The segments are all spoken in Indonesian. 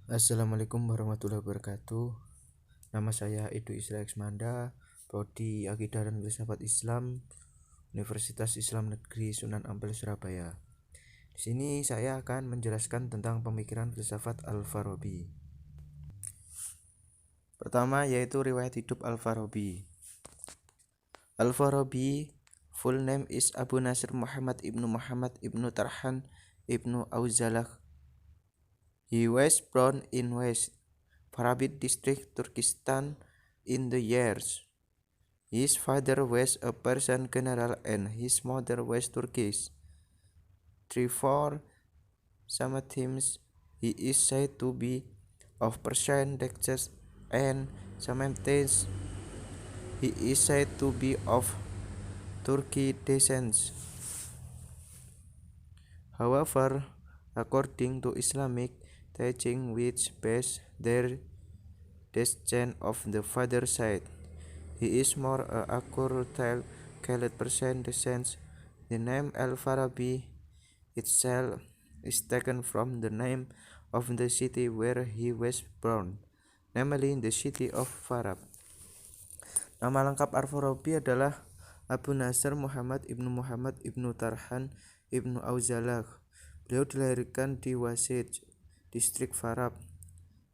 Assalamualaikum warahmatullahi wabarakatuh. Nama saya Edu Isra Eksmanda, Prodi Akidah dan Filsafat Islam, Universitas Islam Negeri Sunan Ampel Surabaya. Di sini saya akan menjelaskan tentang pemikiran filsafat Al-Farabi. Pertama yaitu riwayat hidup Al-Farabi. Al-Farabi full name is Abu Nasr Muhammad ibnu Tarhan ibnu Auzalah. He was born in West Farabid district, Turkestan in the years. His father was a Persian general and his mother was Turkish. Therefore, sometimes he is said to be of Persian descent and sometimes he is said to be of Turkish descent. However, according to Islamic teaching which base their descent of the father's side, he is more accurate called Persian descent. The name Al-Farabi itself is taken from the name of the city where he was born, namely the city of Farab. Nama lengkap Al-Farabi adalah Abu Nasr Muhammad ibnu Tarhan ibnu Auzalah. Beliau dilahirkan di Wasit, distrik Farab,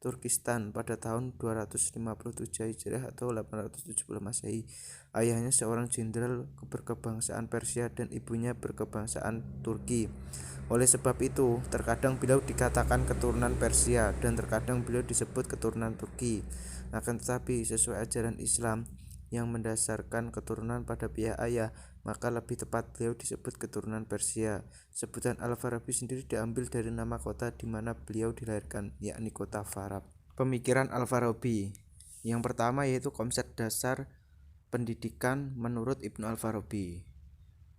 Turkistan pada tahun 257 Hijriah atau 870 Masehi. Ayahnya seorang jenderal berkebangsaan Persia dan ibunya berkebangsaan Turki. Oleh sebab itu, terkadang beliau dikatakan keturunan Persia dan terkadang beliau disebut keturunan Turki. Akan tetapi, sesuai ajaran Islam yang mendasarkan keturunan pada pihak ayah, maka lebih tepat beliau disebut keturunan Persia. Sebutan Al-Farabi sendiri diambil dari nama kota di mana beliau dilahirkan, yakni kota Farab. Pemikiran Al-Farabi. Yang pertama yaitu konsep dasar pendidikan menurut Ibnu Al-Farabi.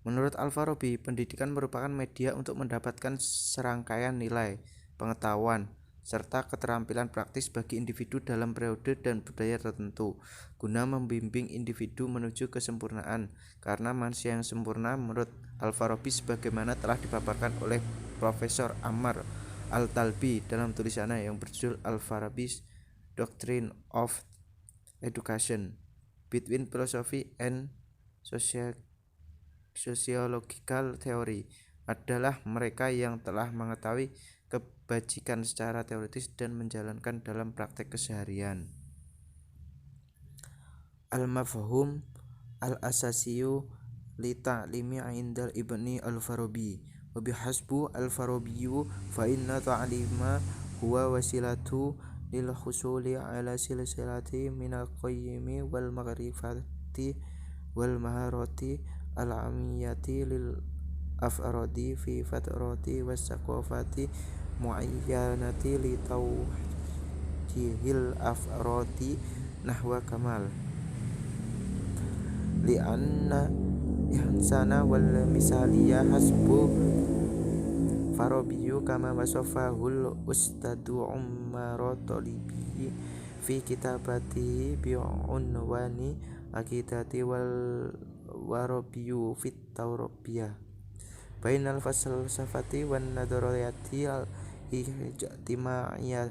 Menurut Al-Farabi, pendidikan merupakan media untuk mendapatkan serangkaian nilai, pengetahuan, serta keterampilan praktis bagi individu dalam periode dan budaya tertentu, guna membimbing individu menuju kesempurnaan. Karena manusia yang sempurna menurut Al-Farabi sebagaimana telah dipaparkan oleh Profesor Ammar Al-Talbi dalam tulisannya yang berjudul Al-Farabi's Doctrine of Education Between Philosophy and Sociological Theory, adalah mereka yang telah mengetahui kebajikan secara teoritis dan menjalankan dalam praktek keseharian. Al-Mafhum Al-Asasiyu li ta'limi indal Ibni Al-Farabi wa bihasbu Al-Farabiyyu fa inna ta'lima huwa wasilatu lil husuli ala silsilati minal qayyimi wal maghrifati wal maharati al-amiyati lil afradi fi fatrati was saqafati muayyanati li tawjihil afradi nahwa kamal li anna ihsana wal misaliyah hasbu Farabiyu kama wasafahul ustadu Umar Talibi fi kitabatihi bi'unwani akidati wal warabiyu fit tawrabiyah bainal falsafati wan nadariyati al ijtimaiyah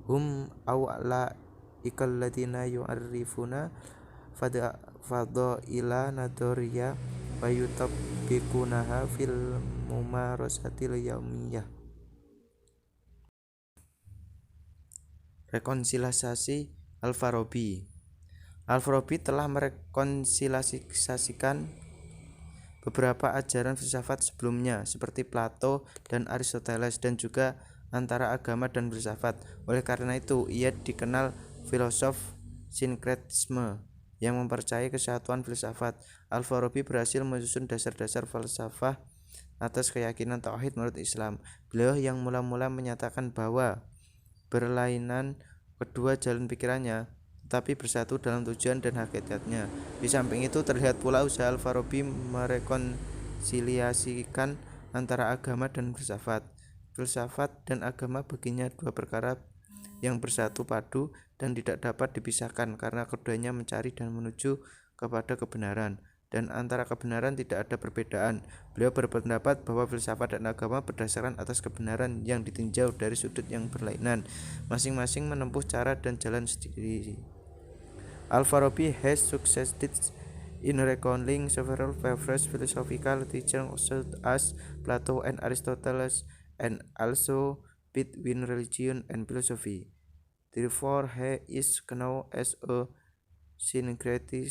hum awla ikalladina yu'arrifuna fadaila nadariyah wa yutabbiqunaha fil mumarasatil yaumiyah. Rekonsiliasi Al-Farabi. Al-Farabi telah merekonsiliasikan beberapa ajaran filsafat sebelumnya seperti Plato dan Aristoteles dan juga antara agama dan filsafat. Oleh karena itu, ia dikenal filosof sinkretisme yang mempercayai kesatuan filsafat. Al-Farabi berhasil menyusun dasar-dasar falsafah atas keyakinan tauhid menurut Islam. Beliau yang mula-mula menyatakan bahwa berlainan kedua jalan pikirannya, tetapi bersatu dalam tujuan dan hakikatnya. Di samping itu terlihat pula usaha Al-Farabi merekonsiliasikan antara agama dan filsafat. Filsafat dan agama baginya dua perkara yang bersatu padu dan tidak dapat dipisahkan karena keduanya mencari dan menuju kepada kebenaran. dan antara kebenaran tidak ada perbedaan. Beliau berpendapat bahwa filsafat dan agama berdasarkan atas kebenaran yang ditinjau dari sudut yang berlainan, masing-masing menempuh cara dan jalan sendiri. Al-Farabi has succeeded in reconciling several favorite philosophical teachers such as Plato and Aristotle, and also between religion and philosophy. Therefore, he is known as a syncretic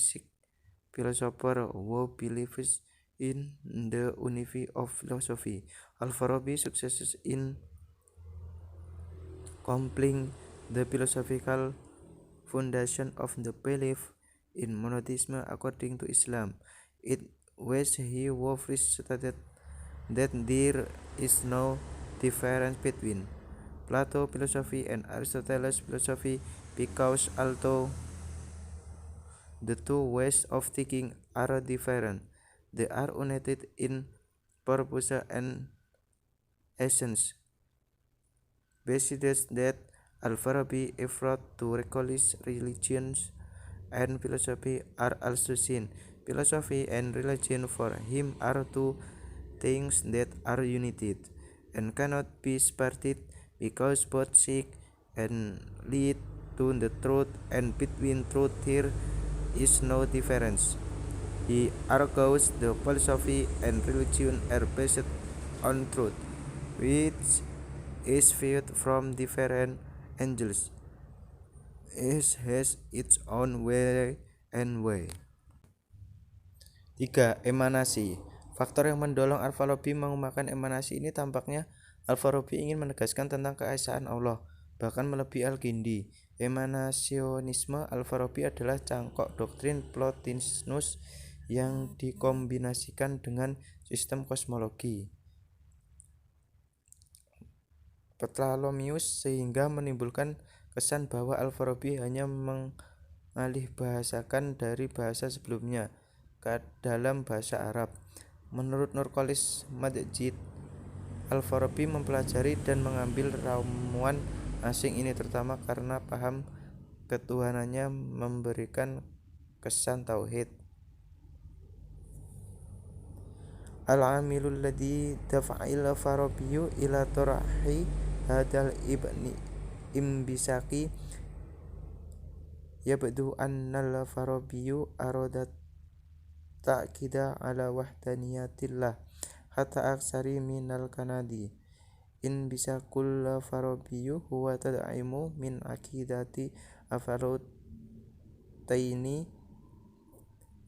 philosopher who believes in the unity of philosophy. Al-Farabi successes in compiling the philosophical foundation of the belief in monotheism according to Islam. It was he who first stated that there is no difference between Plato philosophy and Aristotle's philosophy, because although the two ways of thinking are different, they are united in purpose and essence. Besides that, Al-Farabi effort to reconcile religions and philosophy are also seen. Philosophy and religion for him are two things that are united and cannot be separated, because both seek and lead to the truth, and between truth there is no difference. He argues the philosophy and religion are based on truth, which is viewed from different angles. Each has its own way and way. 3. Emanasi. Faktor yang mendorong Al-Farabi mengembangkan emanasi ini tampaknya Al-Farabi ingin menegaskan tentang keesaan Allah, bahkan melebihi Al-Kindi. Emanasionisme Al-Farabi adalah cangkok doktrin Plotinus yang dikombinasikan dengan sistem kosmologi Ptolemeus sehingga menimbulkan kesan bahwa Al-Farabi hanya mengalihbahasakan dari bahasa sebelumnya ke dalam bahasa Arab. Menurut Nurcholis Madjid, Al-Farabi mempelajari dan mengambil ramuan asing ini terutama karena paham ketuhanannya memberikan kesan tauhid. Al-amilul ladzi dafa'il Farabiyyu ila tarahi hadal ibni imbisaki yabdu annal Farabiyyu arada ta'kida ala wahdaniyatillah hatta aksari minal kanadi. In bisakul Farabiyyu huwa tad'imu min akidati afarutaini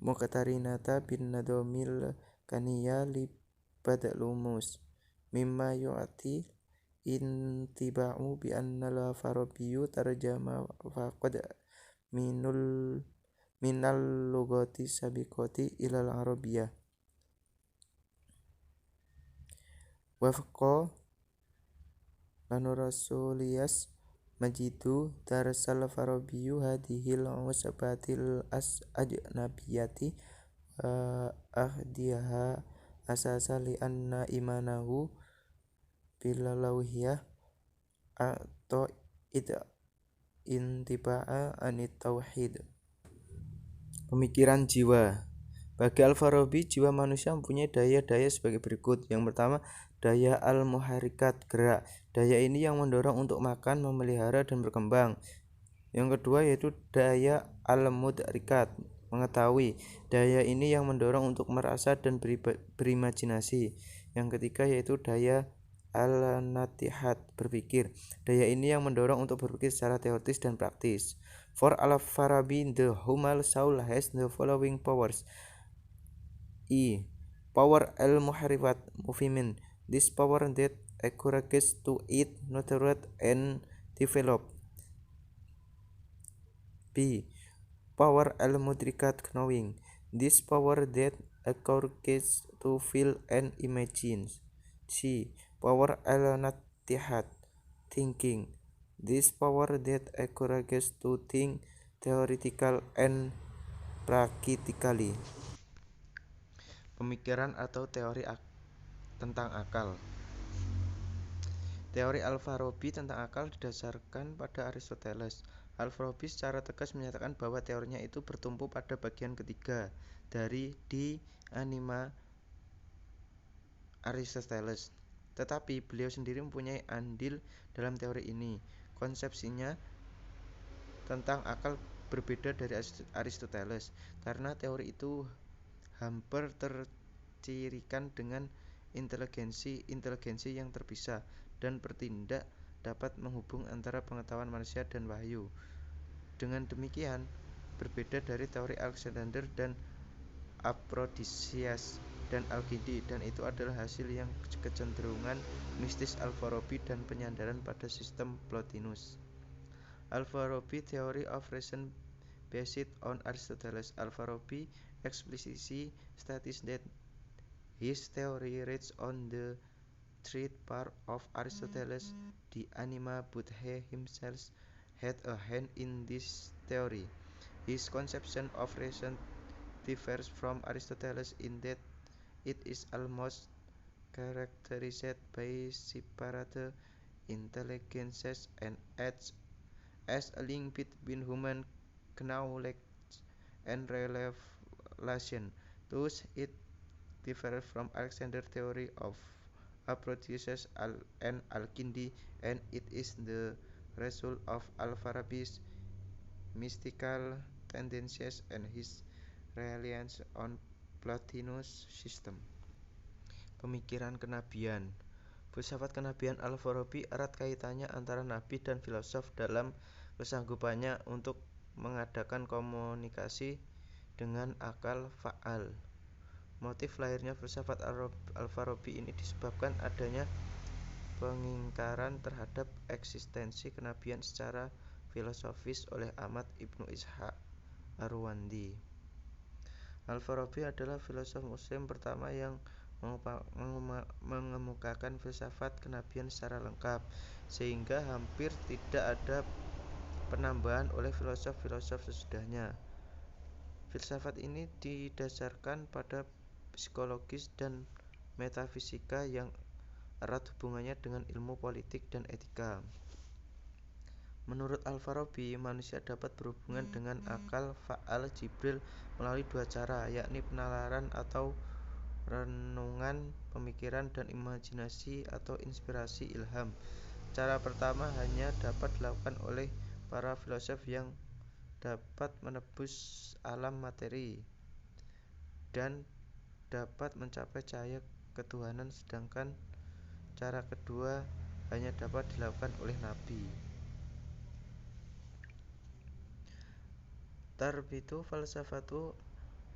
muqtarinata bin nadomil kaniya li badlumus mimma yu'ti intiba'u bi annal Farabiyyu tarjama faqad minal lugati sabiqati ilal arabiyyah wafqa lanu rasuliyas majidu darsal Farabiyyu hadhil usbatil ajnabiyati ahdiyaha asasa li anna imanahu bilalauhiyah atau intiba'a anit tauhid. Pemikiran jiwa. Bagi Al-Farabi, jiwa manusia mempunyai daya-daya sebagai berikut. Yang pertama, daya al-muharikat, gerak. Daya ini yang mendorong untuk makan, memelihara, dan berkembang. Yang kedua yaitu daya al-mudrikat, mengetahui. Daya ini yang mendorong untuk merasa dan berimajinasi. Yang ketiga yaitu daya al-natihat, berpikir. Daya ini yang mendorong untuk berpikir secara teoritis dan praktis. For Al-Farabi, the human soul has the following powers. Power al-muharifat, movement. This power that encourages to eat, nurture, and develop. B. Power al-mudrikat, knowing. This power that encourages to feel and imagine. C. Power al-natihat, thinking. This power that encourages to think theoretical and practically. Pemikiran atau teori tentang akal. Teori Al-Farabi tentang akal didasarkan pada Aristoteles. Al-Farabi secara tegas menyatakan bahwa teorinya itu bertumpu pada bagian ketiga dari De Anima Aristoteles. Tetapi beliau sendiri mempunyai andil dalam teori ini. Konsepsinya tentang akal berbeda dari Aristoteles, karena teori itu hampir tercirikan dengan inteligensi yang terpisah dan bertindak dapat menghubung antara pengetahuan manusia dan wahyu. Dengan demikian, berbeda dari teori Alexander dan Aphrodisias dan Al-Kindi, dan itu adalah hasil yang kecenderungan mistis Al-Farabi dan penyandaran pada sistem Plotinus. Al-Farabi Theory of Reason based on Aristoteles. Al-Farabi explicitly states that his theory rests on the third part of Aristoteles, the anima, but he himself had a hand in this theory. His conception of reason differs from Aristoteles in that it is almost characterized by separate intelligences and acts as a link between human knowledge and revelation. Thus, it differs from Alexander's theory of Aphrodisias and Al-Kindi, and it is the result of Al-Farabi's mystical tendencies and his reliance on Plotinus' system. Pemikiran kenabian. Filsafat kenabian Al-Farabi erat kaitannya antara nabi dan filosof dalam kesanggupannya untuk mengadakan komunikasi dengan akal fa'al. Motif lahirnya filsafat Al-Farabi ini disebabkan adanya pengingkaran terhadap eksistensi kenabian secara filosofis oleh Ahmad Ibnu Ishaq Ar-Ruwandi. Al-Farabi adalah filosof muslim pertama yang mengemukakan filsafat kenabian secara lengkap, sehingga hampir tidak ada penambahan oleh filosof-filosof sesudahnya. Filsafat ini didasarkan pada psikologis dan metafisika yang erat hubungannya dengan ilmu politik dan etika. Menurut Al-Farabi, manusia dapat berhubungan dengan akal fa'al Jibril melalui dua cara, yakni penalaran atau renungan pemikiran dan imajinasi atau inspirasi ilham. Cara pertama hanya dapat dilakukan oleh para filosof yang dapat menebus alam materi dan dapat mencapai cahaya ketuhanan, sedangkan cara kedua hanya dapat dilakukan oleh nabi. Tarbitu falsafatu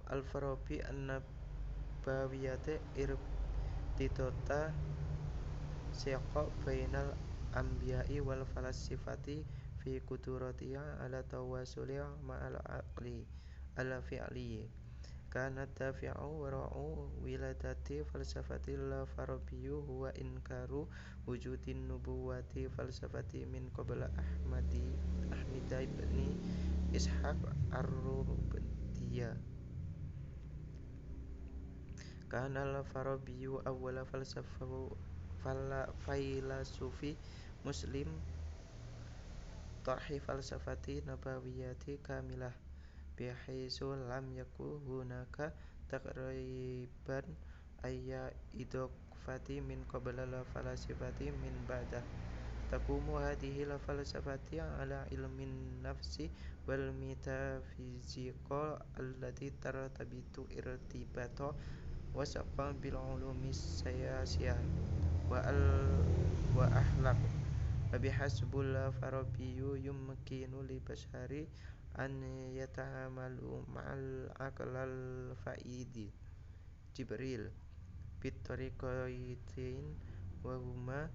Al-Farabi an-nabawiyyati irtidata siqa bainal anbiya'i wal falasifati fi qudratiha ala tawasuli ma'al aqli ala fi'li. Kana dafi'u wara'u wiladati falsafatil Farabiyyu huwa inkaru wujudin nubuwati falsafati min qabla Ahmida ibni Ishaq Ar-Rubdiyya. Kana al-Farabiyyu awwala failasufi muslim tarhi falsafati nabawiyyati kamilah, bihaisu lam yakun hunaka taqriban ayya idafati min qabla al-falasifati min ba'dah. Taqumu hadhihi al-falsafati ala ilmin nafsi wal metafizika allati tartabitu irtibata wasaqan bil ulumi siyasiyah wa akhlaq. Wa bihasbul Farabiyyu yumkinu li bashari an yata'amalu ma'al aqlal fa'idi Jibril bitariqatain wa huma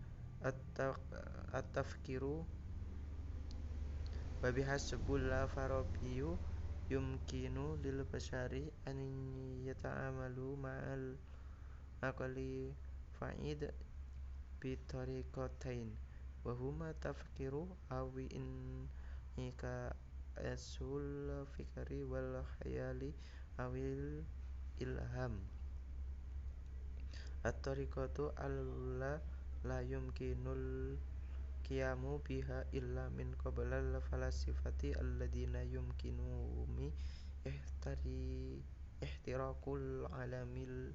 at-tafkiru. Wa bihasbul Farabiyyu yumkinu lil bashari an yata'amalu ma'al aqli fa'id bitariqatain wa huma tafkiru awi inikasul fikri wal khayali awil ilham. At-tariqatu alla la yumkinul qiyamu biha illa min qablal falasifati alladziina yumkinumi ihtirakul alamil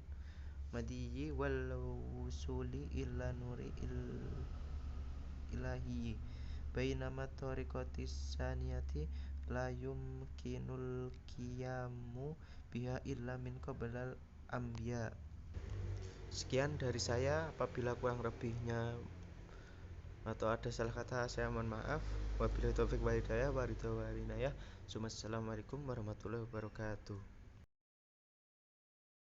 madiyyi wal wusuli ila nuri ilahiyyi bainama tariqatis saniyati la yumkinul qiyamu biha illa min qablal anbiya. Sekian dari saya, apabila kurang lebihnya atau ada salah kata saya mohon maaf. Wabillahi taufik wal hidayah. Assalamualaikum warahmatullahi wabarakatuh.